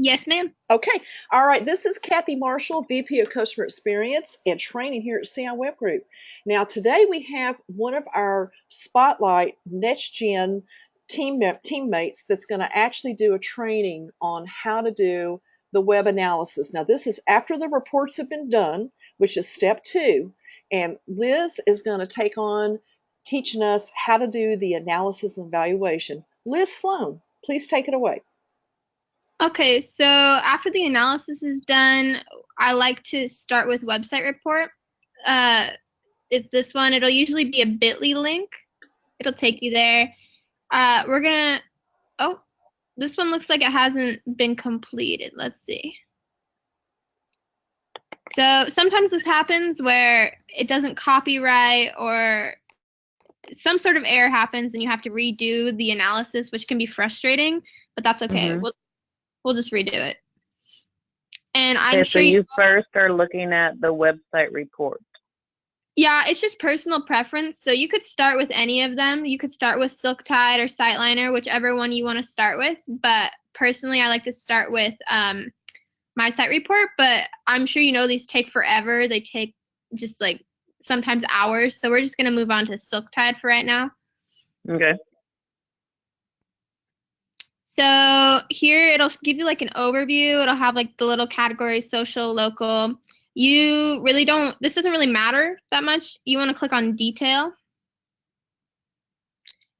Yes, ma'am. Okay. All right. This is Kathy Marshall, VP of Customer Experience and Training here at CI Web Group. Now, today we have one of our Spotlight Next Gen teammates that's going to actually do a training on how to do the web analysis. Now, this is after the reports have been done, which is step 2. And Liz is going to take on teaching us how to do the analysis and evaluation. Liz Slone, please take it away. Okay, so after the analysis is done, I like to start with website report. It's this one. It'll usually be a bit.ly link. It'll take you there. Oh, this one looks like it hasn't been completed. Let's see. So sometimes this happens where it doesn't copyright or some sort of error happens and you have to redo the analysis, which can be frustrating, but that's okay. Mm-hmm. We'll just redo it. And I'm Okay, so sure you first are looking at the website report. yeah, it's just personal preference. So you could start with any of them. You could start with Silktide or Siteliner, whichever one you want to start with. But personally, I like to start with my site report. But I'm sure you know these take forever. They take just like sometimes hours. So we're just going to move on to Silktide for right now. Okay. So here it'll give you like an overview. It'll have like the little categories, social, local. You really don't, this doesn't really matter that much. You want to click on detail.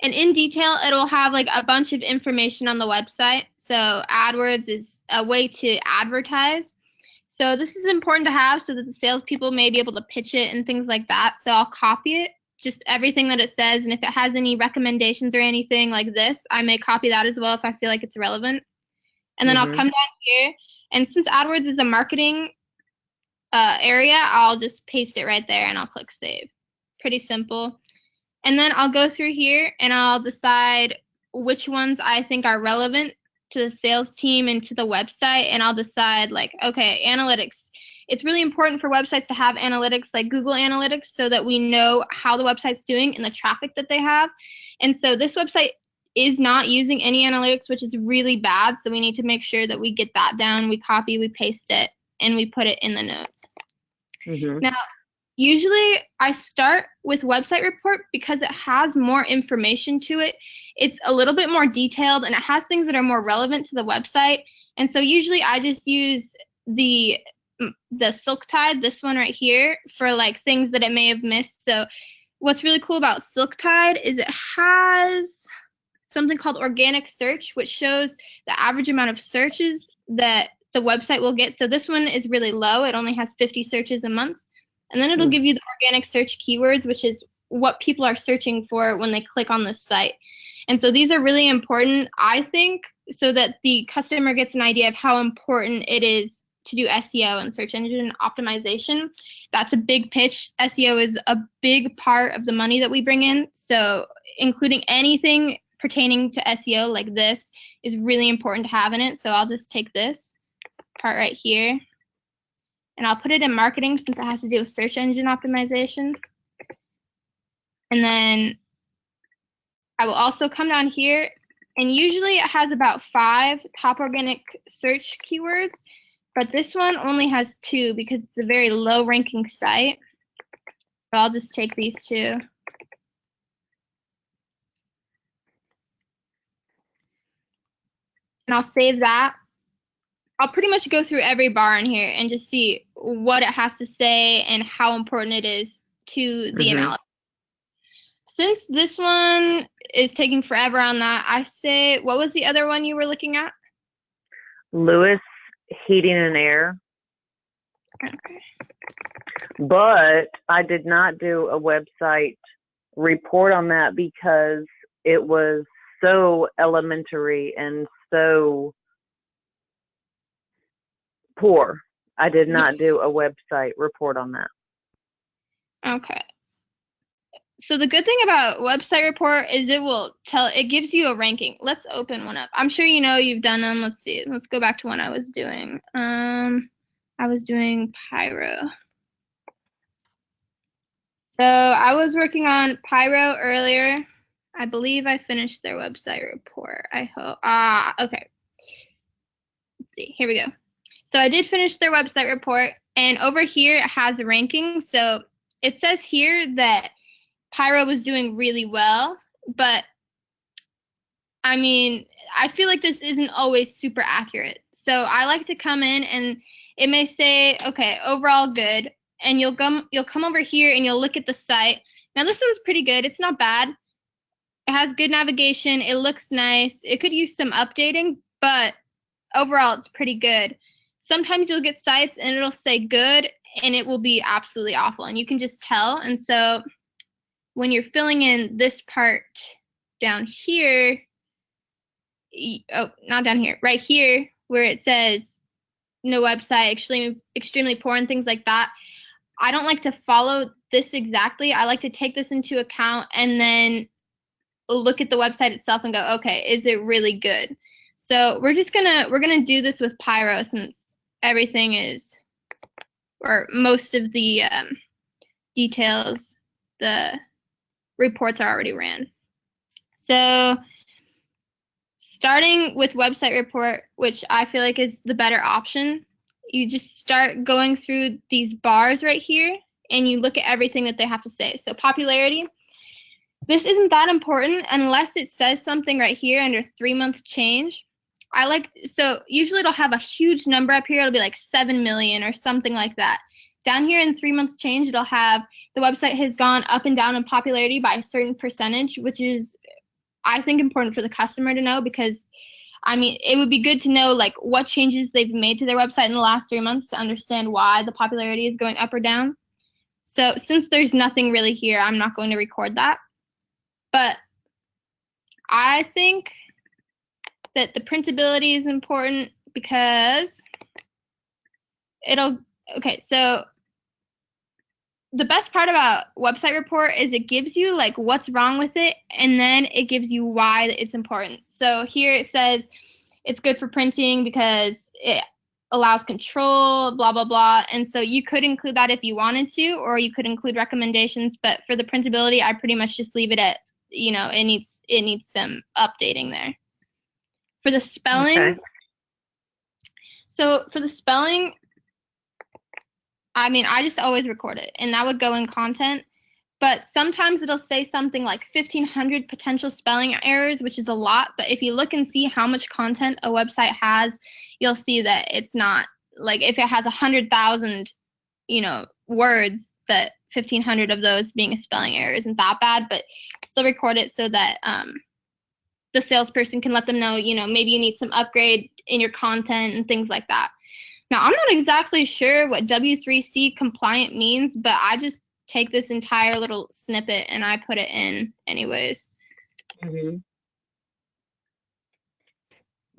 And in detail, it'll have like a bunch of information on the website. So AdWords is a way to advertise. So this is important to have so that the salespeople may be able to pitch it and things like that. So I'll copy it, just everything that it says. And if it has any recommendations or anything like this, I may copy that as well if I feel like it's relevant. And then I'll come down here. And since AdWords is a marketing area, I'll just paste it right there and I'll click save. Pretty simple. And then I'll go through here and I'll decide which ones I think are relevant to the sales team and to the website. And I'll decide like, okay, analytics. It's really important for websites to have analytics like Google Analytics so that we know how the website's doing and the traffic that they have. And so this website is not using any analytics, which is really bad. So we need to make sure that we get that down. We copy, we paste it, and we put it in the notes. Now, usually I start with website report because it has more information to it. It's a little bit more detailed and it has things that are more relevant to the website. And so usually I just use the Silktide, this one right here, for like things that it may have missed. So what's really cool about Silktide is it has something called organic search, which shows the average amount of searches that the website will get. So this one is really low. It only has 50 searches a month. And then it'll give you the organic search keywords, which is what people are searching for when they click on this site. And so these are really important, I think, so that the customer gets an idea of how important it is to do SEO and search engine optimization. That's a big pitch. SEO is a big part of the money that we bring in. So including anything pertaining to SEO like this is really important to have in it. So I'll just take this part right here and I'll put it in marketing since it has to do with search engine optimization. And then I will also come down here, and usually it has about 5 top organic search keywords, but this one only has 2 because it's a very low ranking site. So I'll just take these 2. And I'll save that. I'll pretty much go through every bar in here and just see what it has to say and how important it is to the analysis. Since this one is taking forever on that, I say, what was the other one you were looking at? Lewis Heating and Air. Okay. But I did not do a website report on that because it was so elementary and so poor. I did not do a website report on that. Okay. So the good thing about website report is it gives you a ranking. Let's open one up. I'm sure you know you've done them. Let's see. Let's go back to what I was doing. I was doing Pyro. So I was working on Pyro earlier. I believe I finished their website report. I hope. Okay. let's see, here we go. So I did finish their website report, and over here it has a ranking. So it says here that Pyro was doing really well, but I mean, I feel like this isn't always super accurate. So I like to come in and it may say, okay, overall good, and you'll come over here and you'll look at the site. Now this one's pretty good. It's not bad. It has good navigation. It looks nice. It could use some updating, but overall it's pretty good. Sometimes you'll get sites and it'll say good and it will be absolutely awful, and you can just tell. And so when you're filling in this part down here, oh, not down here, right here where it says no website, extremely poor and things like that, I don't like to follow this exactly. I like to take this into account and then look at the website itself and go, okay, is it really good? So we're gonna do this with Pyro, since everything is, or most of the details, the reports are already ran. So starting with website report, which I feel like is the better option, you just start going through these bars right here and you look at everything that they have to say. So popularity, this isn't that important unless it says something right here under 3-month change. So usually it'll have a huge number up here. It'll be like 7 million or something like that. Down here in 3-month change, it'll have the website has gone up and down in popularity by a certain percentage, which is, I think, important for the customer to know, because I mean, it would be good to know like what changes they've made to their website in the last 3 months to understand why the popularity is going up or down. So since there's nothing really here, I'm not going to record that. But I think that the printability is important because so the best part about website report is it gives you like what's wrong with it, and then it gives you why it's important. So here it says it's good for printing because it allows control, blah, blah, blah. And so you could include that if you wanted to, or you could include recommendations. But for the printability, I pretty much just leave it at, it needs some updating there. For the spelling, Okay. So for the spelling, I mean, I just always record it, and that would go in content. But sometimes it'll say something like 1,500 potential spelling errors, which is a lot. But if you look and see how much content a website has, you'll see that it's not, like, if it has 100,000, words, that 1,500 of those being a spelling error isn't that bad. But still record it so that the salesperson can let them know, maybe you need some upgrade in your content and things like that. Now, I'm not exactly sure what W3C compliant means, but I just take this entire little snippet and I put it in anyways. Mm-hmm.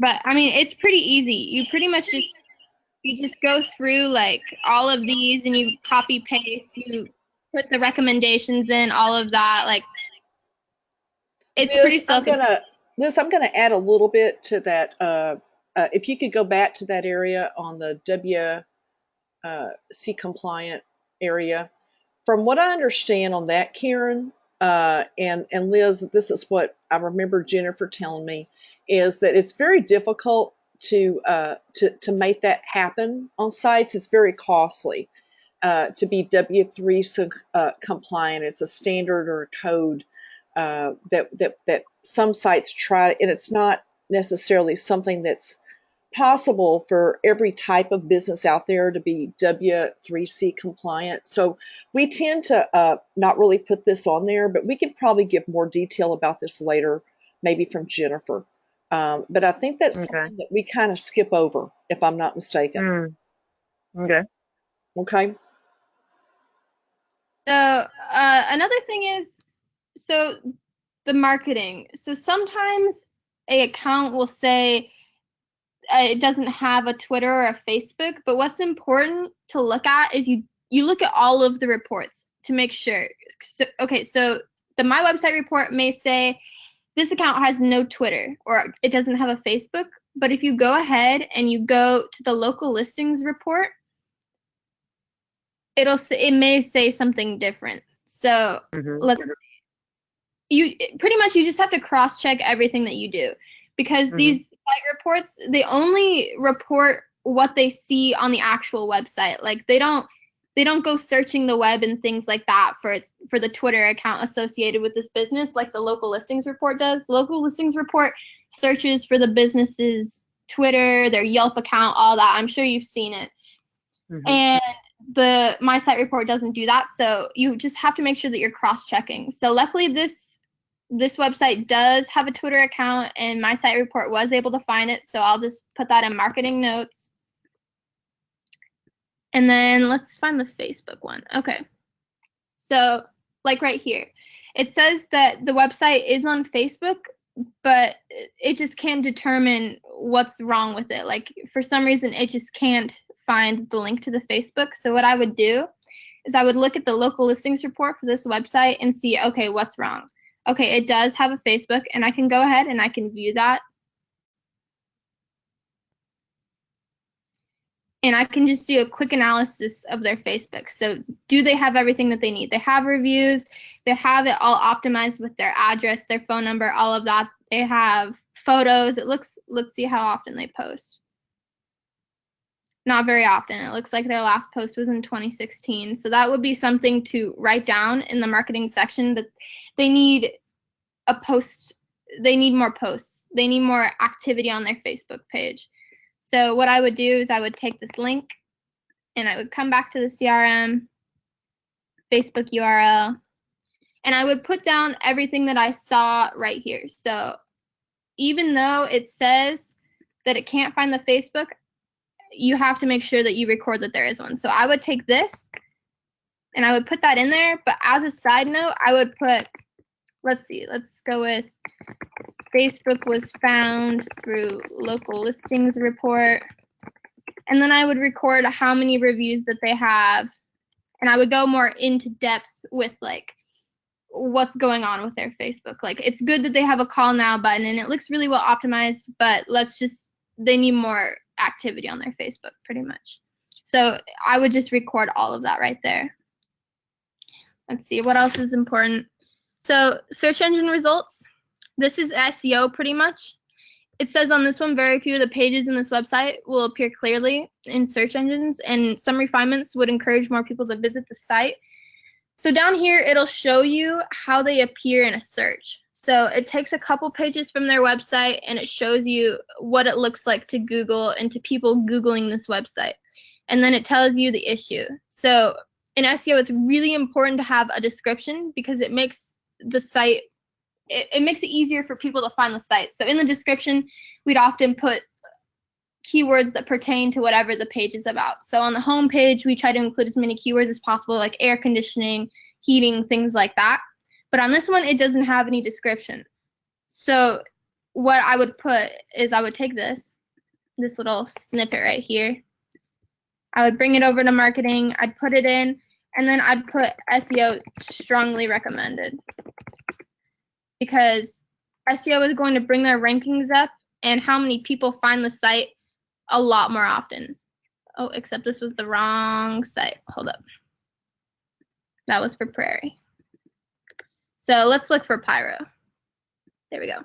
But I mean, it's pretty easy. You pretty much just go through like all of these and you copy paste, you put the recommendations in, all of that. Like, it's pretty self-explanatory. I'm gonna add a little bit to that. If you could go back to that area on the WC compliant area. From what I understand on that, Karen, and Liz, this is what I remember Jennifer telling me, is that it's very difficult to make that happen on sites. It's very costly to be W3 compliant. It's a standard or a code that some sites try, and it's not necessarily something that's possible for every type of business out there to be W3C compliant. So we tend to not really put this on there, but we could probably give more detail about this later, maybe from Jennifer. But I think that's something that we kind of skip over, if I'm not mistaken. Okay. Okay. So another thing is, so the marketing. So sometimes a account will say it doesn't have a Twitter or a Facebook, but what's important to look at is you look at all of the reports to make sure. So the My Website report may say this account has no Twitter or it doesn't have a Facebook, but if you go ahead and you go to the local listings report, it may say something different. So you pretty much, you just have to cross-check everything that you do. because these site reports, they only report what they see on the actual website. Like they don't go searching the web and things like that for the Twitter account associated with this business like the local listings report does. The local listings report searches for the business's Twitter, their Yelp account, all that. I'm sure you've seen it. And the My Site report doesn't do that, so you just have to make sure that you're cross-checking. So luckily this website does have a Twitter account, and My Site report was able to find it, so I'll just put that in marketing notes. And then let's find the Facebook one. Okay. So like right here, it says that the website is on Facebook, but it just can't determine what's wrong with it. Like for some reason, it just can't find the link to the Facebook. So what I would do is I would look at the local listings report for this website and see, okay, what's wrong? Okay, it does have a Facebook, and I can go ahead and I can view that. And I can just do a quick analysis of their Facebook. So do they have everything that they need? They have reviews. They have it all optimized with their address, their phone number, all of that. They have photos. Let's see how often they post. Not very often. It looks like their last post was in 2016. So that would be something to write down in the marketing section, that they need a post. They need more posts. They need more activity on their Facebook page. So what I would do is I would take this link and I would come back to the CRM, Facebook URL, and I would put down everything that I saw right here. So even though it says that it can't find the Facebook, you have to make sure that you record that there is one. So I would take this and I would put that in there. But as a side note, I would put, let's go with Facebook was found through local listings report. And then I would record how many reviews that they have. And I would go more into depth with like what's going on with their Facebook. Like it's good that they have a call now button and it looks really well optimized, but they need more activity on their Facebook pretty much. So I would just record all of that right there. Let's see, what else is important? So search engine results. This is SEO pretty much. It says on this one, very few of the pages in this website will appear clearly in search engines, and some refinements would encourage more people to visit the site. So down here, it'll show you how they appear in a search. So it takes a couple pages from their website and it shows you what it looks like to Google and to people Googling this website. And then it tells you the issue. So in SEO, it's really important to have a description because it makes the site it makes it easier for people to find the site. So in the description, we'd often put keywords that pertain to whatever the page is about. So on the home page, we try to include as many keywords as possible, like air conditioning, heating, things like that. But on this one, it doesn't have any description. So what I would put is I would take this little snippet right here. I would bring it over to marketing. I'd put it in, and then I'd put SEO strongly recommended. Because SEO is going to bring their rankings up and how many people find the site a lot more often. Oh, except this was the wrong site. Hold up. That was for Prairie. So let's look for Pyro. There we go.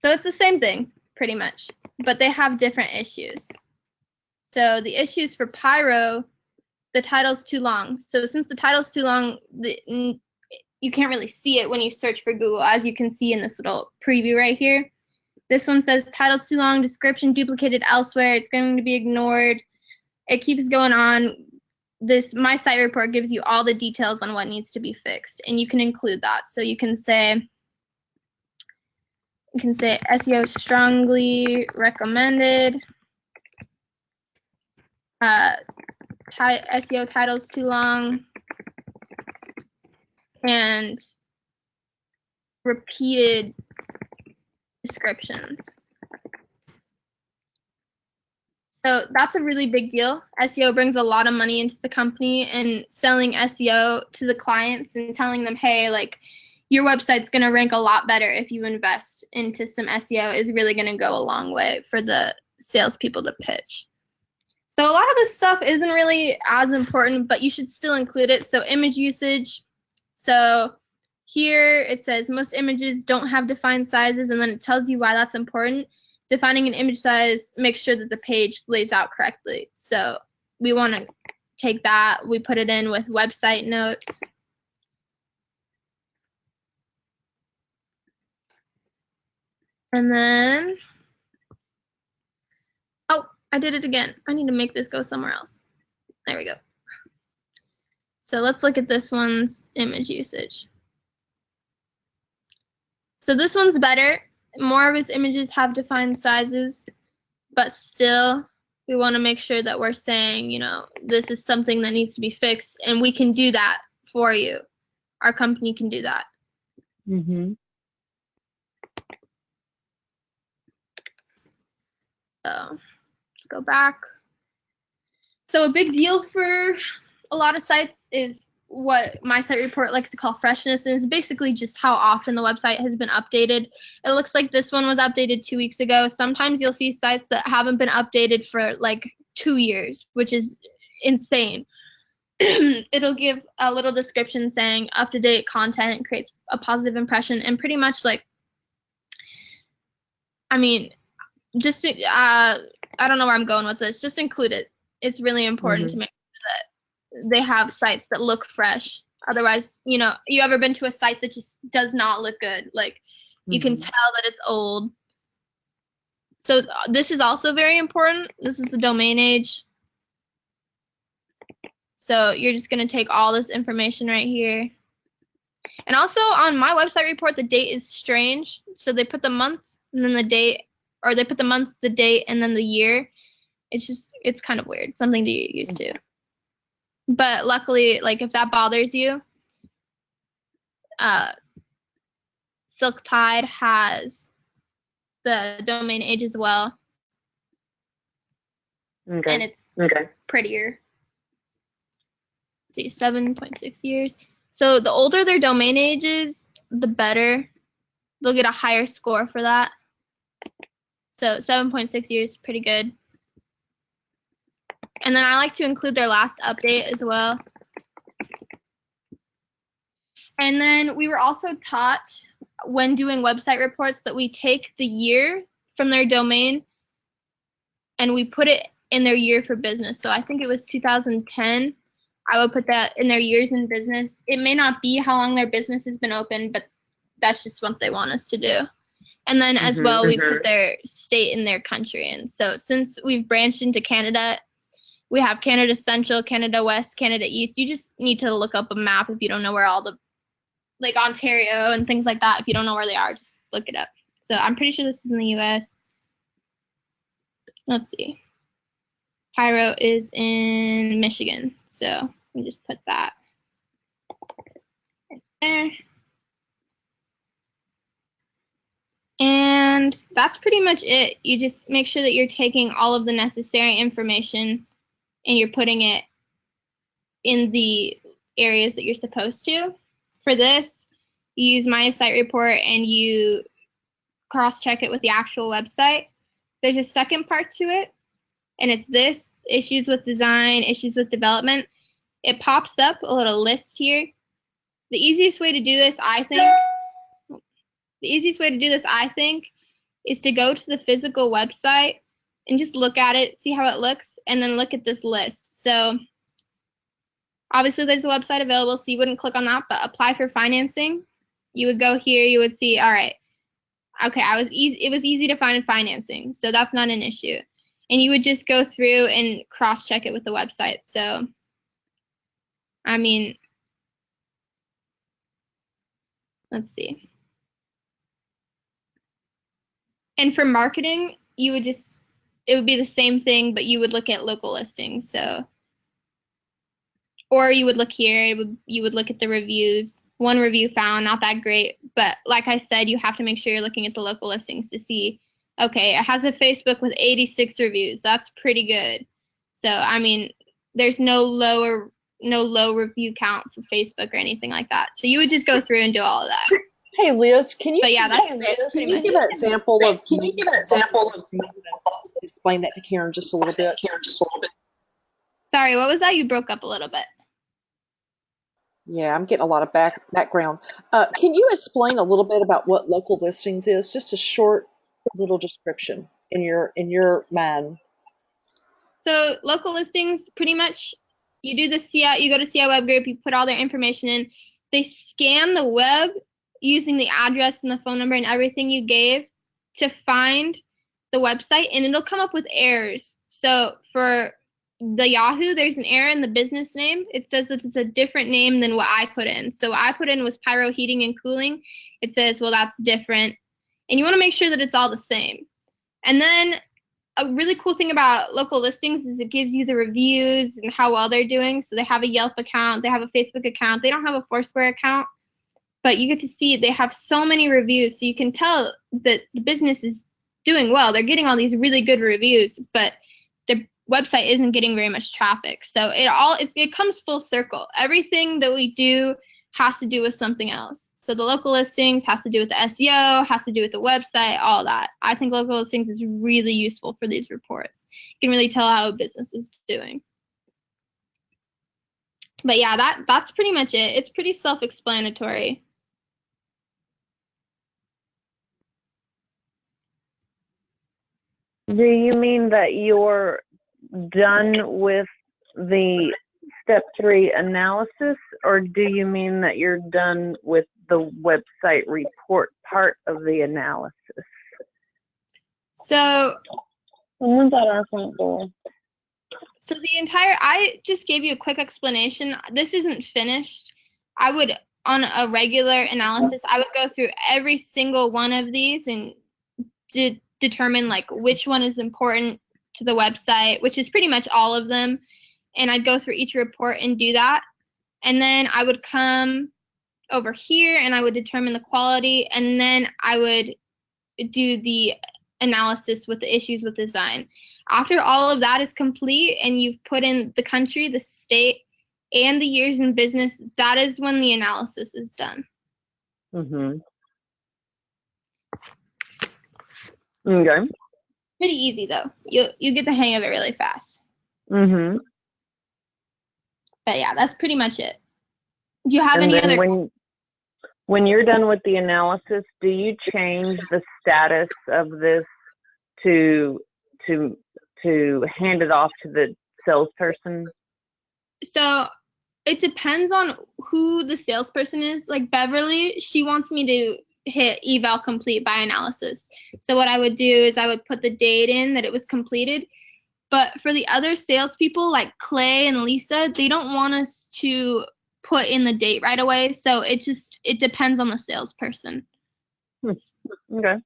So it's the same thing, pretty much, but they have different issues. So the issues for Pyro, the title's too long. So since the title's too long, you can't really see it when you search for Google, as you can see in this little preview right here. This one says title's too long, description duplicated elsewhere, it's going to be ignored. It keeps going on. This My Site report gives you all the details on what needs to be fixed, and you can include that. So you can say SEO strongly recommended. SEO title's too long. And repeated descriptions. So that's a really big deal. SEO brings a lot of money into the company, and selling SEO to the clients and telling them, hey, like your website's going to rank a lot better if you invest into some SEO is really going to go a long way for the salespeople to pitch. So a lot of this stuff isn't really as important, but you should still include it. So image usage. So here it says most images don't have defined sizes, and then it tells you why that's important. Defining an image size makes sure that the page lays out correctly. So we want to take that, we put it in with website notes. And then, oh, I did it again. I need to make this go somewhere else. There we go. So let's look at this one's image usage. So this one's better. More of its images have defined sizes, but still we want to make sure that we're saying, you know, this is something that needs to be fixed, and we can do that for you. Our company can do that. Mm-hmm. So let's go back. So a big deal for a lot of sites is what my site report likes to call freshness, and it's basically just how often the website has been updated. It looks like this one was updated 2 weeks ago. Sometimes you'll see sites that haven't been updated for like 2 years, which is insane. It'll give a little description saying up-to-date content creates a positive impression, and pretty much like, I mean, just I don't know where I'm going with this. Just include it. It's really important to make sure that they have sites that look fresh. Otherwise, you know, you ever been to a site that just does not look good? Like, you can tell that it's old. So this is also very important. This is the domain age. So you're just going to take all this information right here. And also on my website report, the date is strange. So they put the month and then the date, or they put the month, the date, and then the year. It's kind of weird, something to get used to. But luckily, like if that bothers you, Silk Tide has the domain age as well. Okay. And it's prettier. See, 7.6 years. So the older their domain age is, the better. They'll get a higher score for that. So 7.6 years is pretty good. And then I like to include their last update as well. And then we were also taught when doing website reports that we take the year from their domain and we put it in their year for business. So I think it was 2010. I would put that in their years in business. It may not be how long their business has been open, but that's just what they want us to do. And then as well, we put their state and their country in. So since we've branched into Canada, we have Canada Central, Canada West, Canada East. You just need to look up a map if you don't know where all the, like Ontario and things like that. If you don't know where they are, just look it up. So I'm pretty sure this is in the US. Let's see. Pyro is in Michigan. So we just put that right there. And that's pretty much it. You just make sure that you're taking all of the necessary information and you're putting it in the areas that you're supposed to. For this, you use my site report and you cross-check it with the actual website. There's a second part to it, and it's this, issues with design, issues with development. It pops up a little list here. The easiest way to do this, I think, is to go to the physical website and just look at it, see how it looks, and then look at this list. So obviously there's a website available, so you wouldn't click on that, but apply for financing. You would go here, you would see, all right, okay, it was easy to find financing, so that's not an issue. And you would just go through and cross-check it with the website. So, I mean, let's see. And for marketing, it would be the same thing, but you would look at local listings. So, or you would look here, you would look at the reviews. One review found, not that great. But like I said, you have to make sure you're looking at the local listings to see, okay, it has a Facebook with 86 reviews. That's pretty good. So, I mean, there's no low review count for Facebook or anything like that. So you would just go through and do all of that. Hey Liz, can you give an example of explain that to Karen just a little bit? Sorry, what was that? You broke up a little bit. Yeah, I'm getting a lot of background. Can you explain a little bit about what local listings is? Just a short little description in your mind. So local listings, pretty much, you do the CI, you go to CI web group, you put all their information in. They scan the web using the address and the phone number and everything you gave to find the website, and it'll come up with errors. So for the Yahoo, there's an error in the business name. It says that it's a different name than what I put in. So what I put in was Pyro Heating and Cooling. It says, well, that's different. And you want to make sure that it's all the same. And then a really cool thing about local listings is it gives you the reviews and how well they're doing. So they have a Yelp account, they have a Facebook account, they don't have a Foursquare account, but you get to see they have so many reviews. So you can tell that the business is doing well. They're getting all these really good reviews, but their website isn't getting very much traffic. So it comes full circle. Everything that we do has to do with something else. So the local listings has to do with the SEO, has to do with the website, all that. I think local listings is really useful for these reports. You can really tell how a business is doing. But yeah, that's pretty much it. It's pretty self-explanatory. Do you mean that you're done with the step 3 analysis, or do you mean that you're done with the website report part of the analysis? So Someone's at our front door. So I just gave you a quick explanation. This isn't finished. On a regular analysis, I would go through every single one of these and determine like which one is important to the website, which is pretty much all of them. And I'd go through each report and do that. And then I would come over here and I would determine the quality. And then I would do the analysis with the issues with design. After all of that is complete and you've put in the country, the state, and the years in business, that is when the analysis is done. Mm-hmm. Okay. Pretty easy though. You get the hang of it really fast. Mm-hmm. But yeah, that's pretty much it. Do you have And any then other? when you're done with the analysis, do you change the status of this to hand it off to the salesperson? So it depends on who the salesperson is. Like Beverly, she wants me to hit eval complete by analysis. So what I would do is I would put the date in that it was completed. But for the other salespeople like Clay and Lisa, they don't want us to put in the date right away. So it depends on the salesperson. Okay.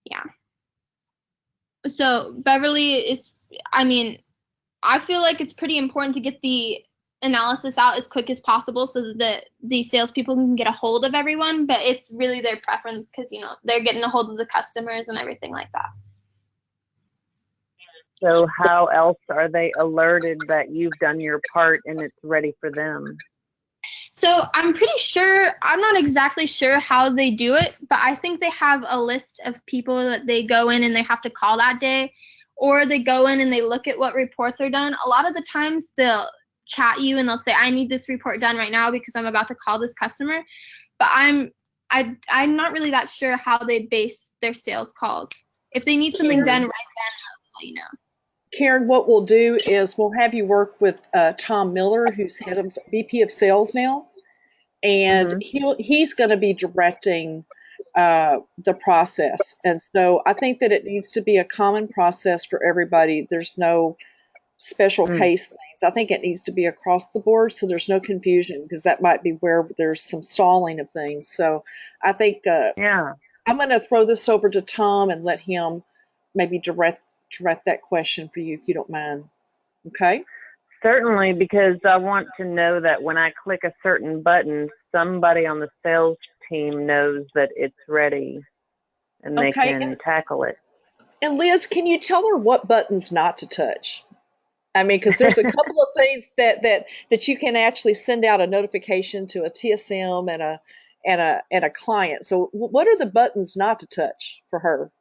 Yeah. So Beverly I feel like it's pretty important to get the analysis out as quick as possible so that the salespeople can get a hold of everyone, but it's really their preference because, they're getting a hold of the customers and everything like that. So how else are they alerted that you've done your part and it's ready for them? So I'm not exactly sure how they do it, but I think they have a list of people that they go in and they have to call that day, or they go in and they look at what reports are done. A lot of the times they'll chat you and they'll say, I need this report done right now because I'm about to call this customer. But I'm not really that sure how they base their sales calls. If they need something done right then, I'll let you know. Karen, what we'll do is we'll have you work with Tom Miller, who's head of VP of Sales now, and he's going to be directing the process. And so I think that it needs to be a common process for everybody. There's no special case things. I think it needs to be across the board so there's no confusion because that might be where there's some stalling of things. So I think I'm going to throw this over to Tom and let him maybe direct that question for you if you don't mind. Okay? Certainly, because I want to know that when I click a certain button, somebody on the sales team knows that it's ready and they can tackle it. And Liz, can you tell her what buttons not to touch? I mean, because there's a couple of things that you can actually send out a notification to a TSM and a client. So what are the buttons not to touch for her?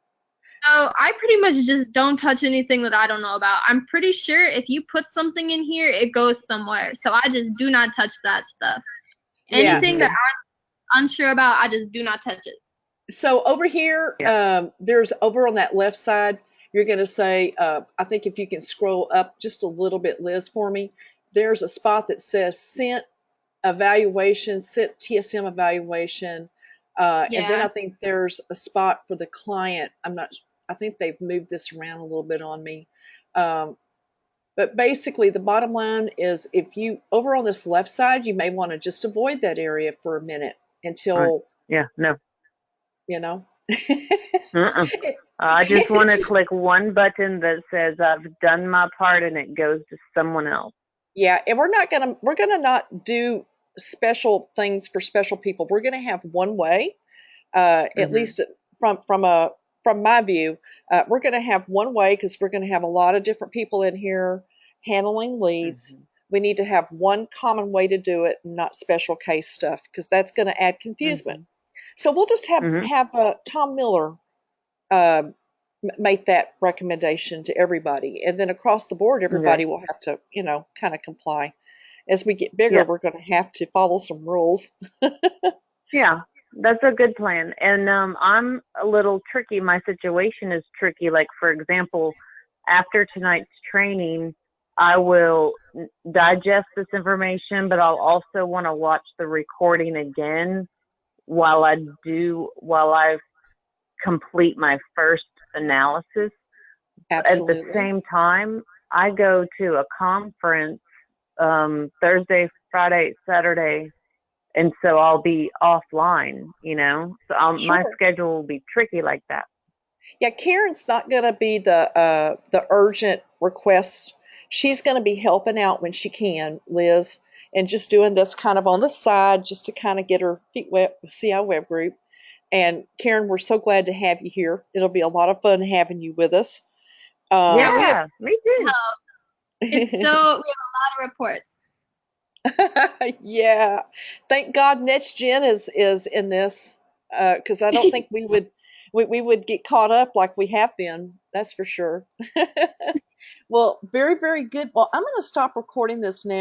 So I pretty much just don't touch anything that I don't know about. I'm pretty sure if you put something in here, it goes somewhere. So I just do not touch that stuff. Yeah. Anything that I'm unsure about, I just do not touch it. So over here, Yeah. there's over on that left side, you're going to say, I think if you can scroll up just a little bit, Liz, for me, there's a spot that says sent evaluation, sent TSM evaluation. And then Yeah. I think there's a spot for the client. I think they've moved this around a little bit on me. Um, but basically, the bottom line is if you, over on this left side, you may want to just avoid that area for a minute Right. until, Yeah. No. you know. Uh-uh. I just want to click one button that says I've done my part and it goes to someone else. Yeah, and we're gonna not do special things for special people. We're gonna have one way, at Mm-hmm. least from my view, we're gonna have one way because we're gonna have a lot of different people in here handling leads. Mm-hmm. We need to have one common way to do it, not special case stuff, because that's going to add confusement. Mm-hmm. So we'll just Mm-hmm. have Tom Miller uh, make that recommendation to everybody, and then across the board, Okay. everybody will have to, kind of comply. As we get bigger, Yeah. we're going to have to follow some rules. Yeah. That's a good plan. And I'm a little tricky. My situation is tricky. Like, for example, after tonight's training, I will digest this information, but I'll also want to watch the recording again while I complete my first analysis. At the Absolutely. same time, I go to a conference Thursday, Friday, Saturday, and so I'll be offline. So my Sure. schedule will be tricky like that. Yeah, Karen's not going to be the urgent request. She's going to be helping out when she can, Liz, and just doing this kind of on the side just to kind of get her feet wet with CI Web Group. And Karen, we're so glad to have you here. It'll be a lot of fun having you with us. Yeah, Um, we Yeah, me too. help. It's so we have a lot of reports. yeah, thank God NextGen is in this because I don't think we would get caught up like we have been. That's for sure. Well, very, very good. Well, I'm going to stop recording this now.